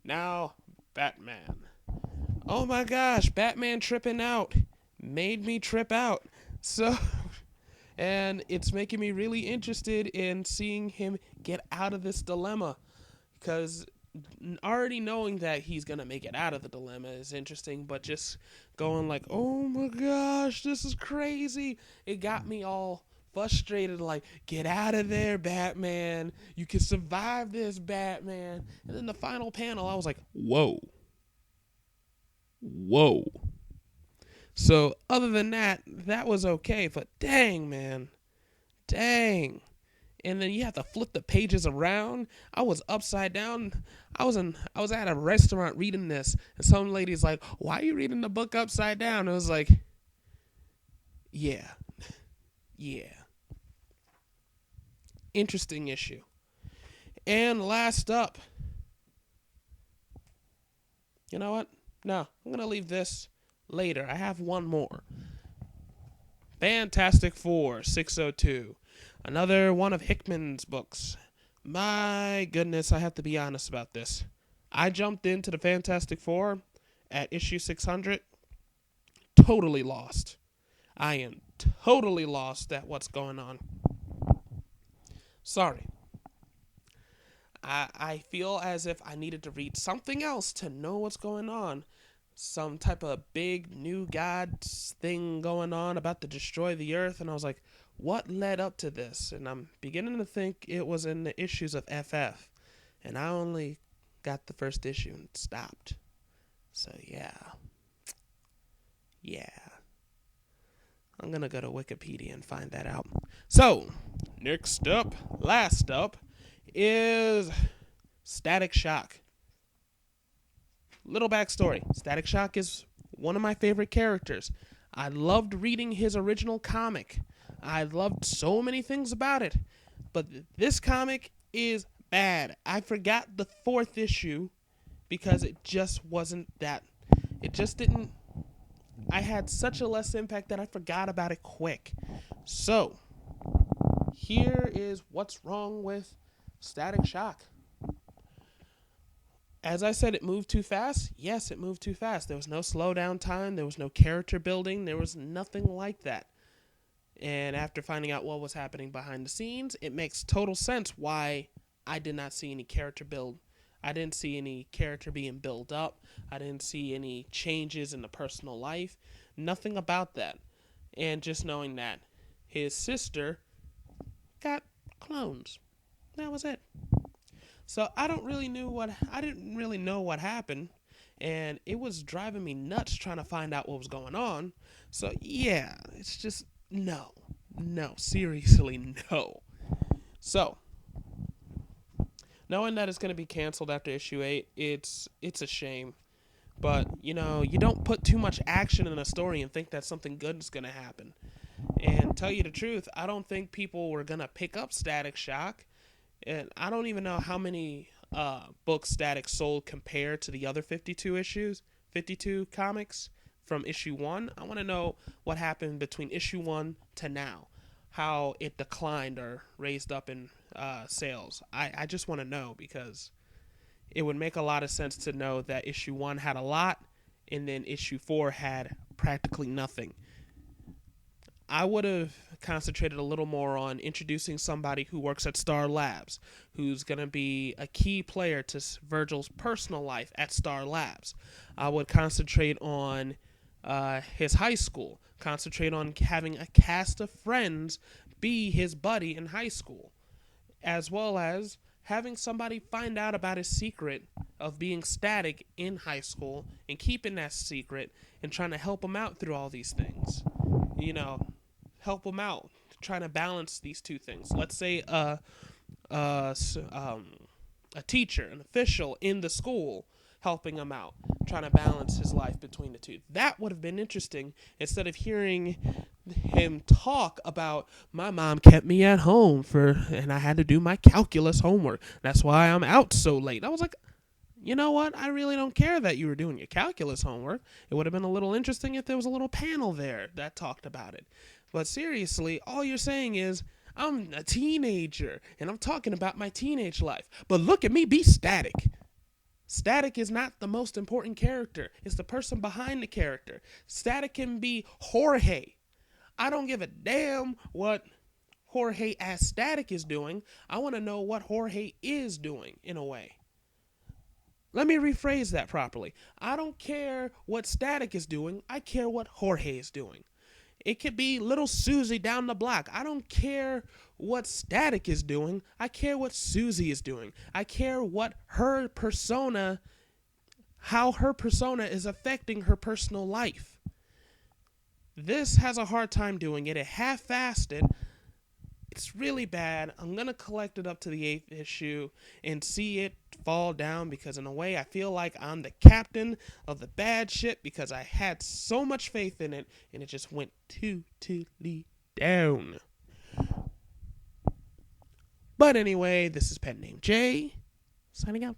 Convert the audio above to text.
Now, Batman. Oh my gosh, Batman tripping out made me trip out. So, and it's making me really interested in seeing him get out of this dilemma because already knowing that he's gonna make it out of the dilemma is interesting, but just going like, oh my gosh, this is crazy. It got me all frustrated, like, get out of there, Batman. You can survive this, Batman. And then the final panel, I was like, whoa, whoa. So other than that, that was okay, but dang, man, dang. And then you have to flip the pages around. I was upside down. I was at a restaurant reading this, and some lady's like, "Why are you reading the book upside down?" I was like, "Yeah, yeah, interesting issue." And last up, you know what? No, I'm gonna leave this later. I have one more. Fantastic Four 602, another one of Hickman's books. My goodness, I have to be honest about this. I jumped into the Fantastic Four at issue 600, totally lost. I am totally lost at what's going on. Sorry. I feel as if I needed to read something else to know what's going on. Some type of big new god thing going on about to destroy the earth. And I was like, what led up to this? And I'm beginning to think it was in the issues of FF. And I only got the first issue and stopped. So yeah. Yeah. I'm going to go to Wikipedia and find that out. So, next up, last up, is Static Shock. Little backstory. Static Shock is one of my favorite characters. I loved reading his original comic. I loved so many things about it. But this comic is bad. I forgot the fourth issue because it just wasn't that. It just didn't. I had such a less impact that I forgot about it quick. So, here is what's wrong with Static Shock. As I said, it moved too fast. Yes, it moved too fast. There was no slowdown time. There was no character building. There was nothing like that. And after finding out what was happening behind the scenes, it makes total sense why I did not see any character build. I didn't see any character being built up. I didn't see any changes in the personal life. Nothing about that. And just knowing that his sister got clones. That was it. So I didn't really know what happened, and it was driving me nuts trying to find out what was going on. So yeah, it's just no, seriously no. So knowing that it's going to be canceled after issue 8, it's a shame. But you don't put too much action in a story and think that something good is going to happen. And tell you the truth, I don't think people were going to pick up Static Shock. And I don't even know how many books Static sold compared to the other 52 comics from issue 1. I want to know what happened between issue 1 to now, how it declined or raised up in sales. I just want to know because it would make a lot of sense to know that issue 1 had a lot and then issue 4 had practically nothing. I would have concentrated a little more on introducing somebody who works at Star Labs, who's going to be a key player to Virgil's personal life at Star Labs. I would concentrate on his high school, concentrate on having a cast of friends be his buddy in high school, as well as having somebody find out about his secret of being static in high school and keeping that secret and trying to help him out through all these things. Help him out, trying to balance these two things. Let's say a teacher, an official in the school, helping him out, trying to balance his life between the two. That would have been interesting instead of hearing him talk about my mom kept me at home and I had to do my calculus homework. That's why I'm out so late. I was like, you know what? I really don't care that you were doing your calculus homework. It would have been a little interesting if there was a little panel there that talked about it. But seriously, all you're saying is, I'm a teenager, and I'm talking about my teenage life. But look at me be static. Static is not the most important character. It's the person behind the character. Static can be Jorge. I don't give a damn what Jorge as Static is doing. I want to know what Jorge is doing in a way. Let me rephrase that properly. I don't care what Static is doing. I care what Jorge is doing. It could be little Susie down the block. I don't care what Static is doing. I care what Susie is doing. I care what her persona, how her persona is affecting her personal life. This has a hard time doing it. It half-assed it. It's really bad. I'm going to collect it up to the 8th issue and see it fall down because in a way I feel like I'm the captain of the bad ship because I had so much faith in it and it just went totally down. But anyway, this is Pet Name Jay, signing out.